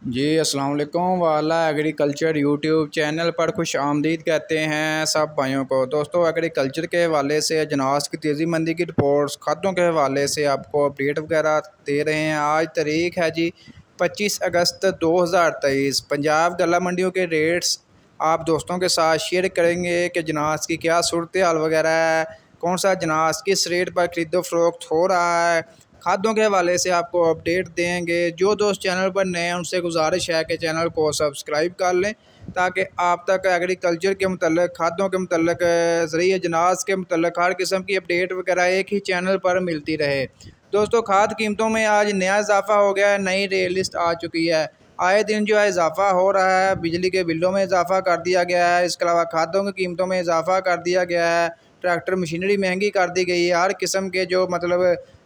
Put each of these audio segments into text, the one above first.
जी अस्सलाम वालेकुम वाला एग्रीकल्चर यूट्यूब चैनल पर खुश आमदीद कहते हैं सब भाइयों को। दोस्तों एग्रीकल्चर के हवाले से अजनास की तेज़ी मंदी की रिपोर्ट्स खादों के हवाले से आपको अपडेट वगैरह दे रहे हैं। आज तारीख है जी 25 अगस्त 2023। पंजाब गला मंडियों के रेट्स आप दोस्तों के साथ शेयर करेंगे कि अजनास की क्या सूरत हाल वगैरह है, कौन सा अजनास किस रेट पर खरीदो फरोख्त हो रहा है, खादों के हवाले से आपको अपडेट देंगे। जो दोस्त चैनल पर नए हैं उनसे गुजारिश है कि चैनल को सब्सक्राइब कर लें ताकि आप तक एग्रीकल्चर के मतलब खादों के मतलब ज़रिए अजनास के मतलब हर किस्म की अपडेट वगैरह एक ही चैनल पर मिलती रहे। दोस्तों खाद कीमतों में आज नया इजाफा हो गया है, नई रेट लिस्ट आ चुकी है। आए दिन जो है इजाफा हो रहा है, बिजली के बिलों में इजाफा कर दिया गया है, इसके अलावा खादों की कीमतों में इजाफा कर दिया गया है, ट्रैक्टर मशीनरी महंगी कर दी गई है। हर किस्म के जो मतलब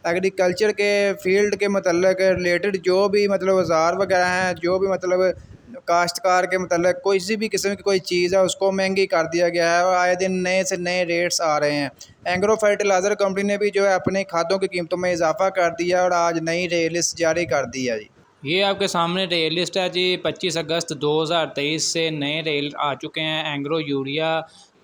एग्रीकल्चर के फील्ड के मतलब रिलेटेड जो भी मतलब औज़ार वगैरह हैं, जो भी मतलब काश्तकार के मतलब कोई सी भी किस्म की कोई चीज़ है उसको महंगी कर दिया गया है और आए दिन नए से नए रेट्स आ रहे हैं। एग्रो फर्टिलाइज़र कंपनी ने भी जो है अपने खादों की कीमतों में इजाफा कर दिया और आज नई रेट लिस्ट जारी कर दी है जी। ये आपके सामने रेल लिस्ट है जी। 25 अगस्त 2023 से नए रेल आ चुके हैं। एंग्रो यूरिया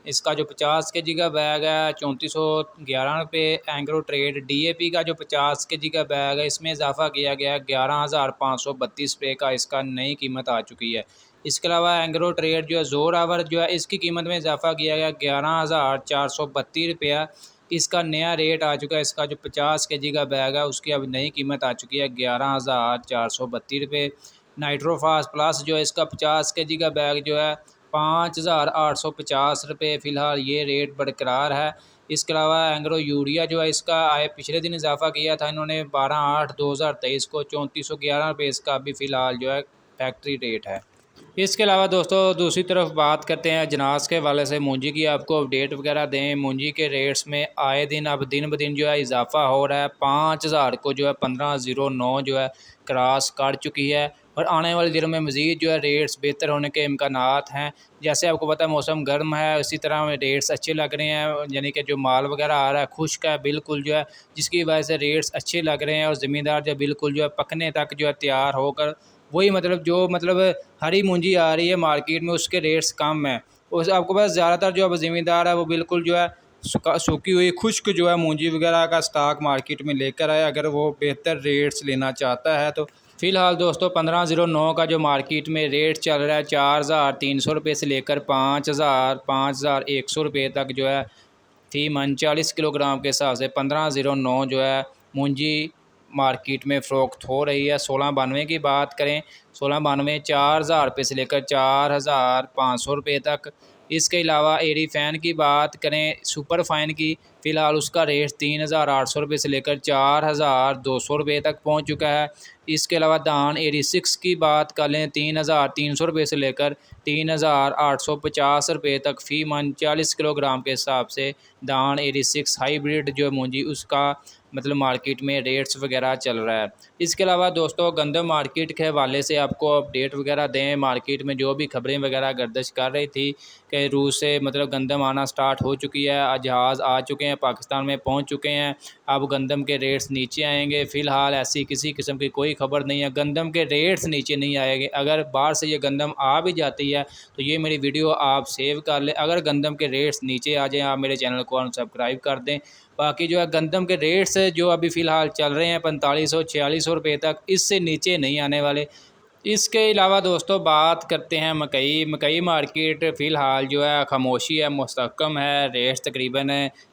इसका जो 50 केजी का बैग है 3411 रुपये। एंग्रो ट्रेड डीएपी का जो 50 केजी का बैग है इसमें इजाफा किया गया है 11,532 रुपये का, इसका नई कीमत आ चुकी है। इसके अलावा एंग्रो ट्रेड जो है जोर आवर जो है इसकी कीमत में इजाफा किया गया 11,432 रुपया, इसका नया रेट आ चुका है। इसका जो 50 केजी का बैग है उसकी अब नई कीमत आ चुकी है 11,432 रुपये। नाइट्रोफास प्लस जो है इसका 50 केजी का बैग जो है 5,850 रुपये फ़िलहाल ये रेट बरकरार है। इसके अलावा एंग्रो यूरिया जो है इसका आए पिछले दिन इजाफा किया था इन्होंने 12/8/2023 को 3411 रुपये, इसका अभी फ़िलहाल जो है फैक्ट्री रेट है। इसके अलावा दोस्तों दूसरी तरफ बात करते हैं अजनास के वाले से मूंजी की आपको अपडेट वगैरह दें। मूंजी के रेट्स में आए दिन अब दिन ब दिन जो है इजाफा हो रहा है। 5,000 को जो है 1509 जो है क्रॉस कर चुकी है और आने वाले दिनों में मज़ीद जो है रेट्स बेहतर होने के इम्कानात हैं। जैसे आपको पता है मौसम गर्म है, इसी तरह रेट्स अच्छे लग रहे हैं, यानी कि जो माल वगैरह आ रहा है खुश्क है बिल्कुल जो है, जिसकी वजह से रेट्स अच्छे लग रहे हैं और ज़मींदार जो बिल्कुल जो है पकने तक जो है तैयार होकर वही मतलब जो मतलब हरी मूंजी आ रही है मार्केट में उसके रेट्स कम हैं। उस आपको पता ज़्यादातर जो अब ज़मींदार है वो बिल्कुल जो है सूखी हुई खुश्क जो है मूंजी वगैरह का स्टॉक मार्केट में लेकर आए अगर वो बेहतर रेट्स लेना चाहता है तो। फ़िलहाल दोस्तों 1509 का जो मार्केट में रेट चल रहा है 4,300 रुपये से लेकर 5,100 रुपये तक जो है फी मन 40 किलोग्राम के हिसाब से 1509 जो है मूंजी मार्केट में फ़रोख्त हो रही है। 1692 की बात करें, 1692 4,000 रुपये से लेकर 4,500 रुपये तक। इसके अलावा एरी फ़ैन की बात करें सुपर फ़ाइन की, फ़िलहाल उसका रेट 3,800 रुपये से लेकर 4,200 रुपये तक पहुंच चुका है। इसके अलावा दान एरी 6 की बात कर लें 3,300 रुपये से लेकर 3,850 रुपये तक फ़ी मन 40 किलोग्राम के हिसाब से दान एरी 6 हाईब्रिड जो है मूंजी उसका मतलब मार्केट में रेट्स वगैरह चल रहा है। इसके अलावा दोस्तों गंदम मार्केट के हवाले से आपको अपडेट वगैरह दें। मार्केट में जो भी खबरें वगैरह गर्दिश कर रही थी कि रूस से मतलब गंदम आना स्टार्ट हो चुकी है, जहाज़ आ चुके हैं, पाकिस्तान में पहुंच चुके हैं, अब गंदम के रेट्स नीचे आएंगे। फ़िलहाल ऐसी किसी किस्म की कोई खबर नहीं है, गंदम के रेट्स नीचे नहीं आएंगे। अगर बाहर से ये गंदम आ भी जाती है तो ये मेरी वीडियो आप सेव कर लें। अगर गंदम के रेट्स नीचे आ जाएँ आप मेरे चैनल को अनसब्सक्राइब कर दें। बाकी जो है गंदम के रेट्स जो अभी फ़िलहाल चल रहे हैं 4500-4600 रुपये तक, इससे नीचे नहीं आने वाले। इसके अलावा दोस्तों बात करते हैं मकई मार्केट फ़िलहाल जो है खामोशी है, मुस्तहकम है। रेट्स तकरीबन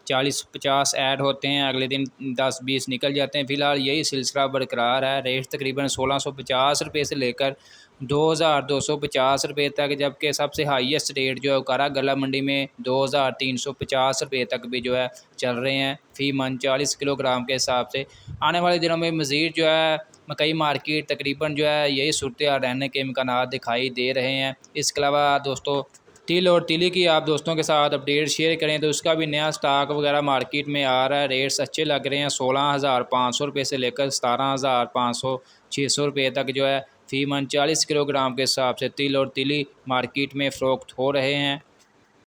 40-50 ऐड होते हैं, अगले दिन 10-20 निकल जाते हैं। फ़िलहाल यही सिलसिला बरकरार है। रेट्स तकरीबन 1650 रुपये से लेकर 2,250 रुपये तक, जबकि सबसे हाईएस्ट रेट जो है उकारा गला मंडी में 2,350 रुपये तक भी जो है चल रहे हैं फ़ी मन 40 किलोग्राम के हिसाब से। आने वाले दिनों में मज़ीद जो है मकई मार्केट तकरीबन जो है यही सूरत हाल रहने के इम्कानात दिखाई दे रहे हैं। इसके अलावा दोस्तों तिल और तिली की आप दोस्तों के साथ अपडेट शेयर करें तो उसका भी नया स्टॉक वगैरह मार्केट में आ रहा है। रेट्स अच्छे लग रहे हैं, 16,500 रुपये से लेकर 17,500-600 रुपये तक जो है फ़ी मन 40 किलोग्राम के हिसाब से तिल और तिली मार्केट में फ़रोख्त हो रहे हैं।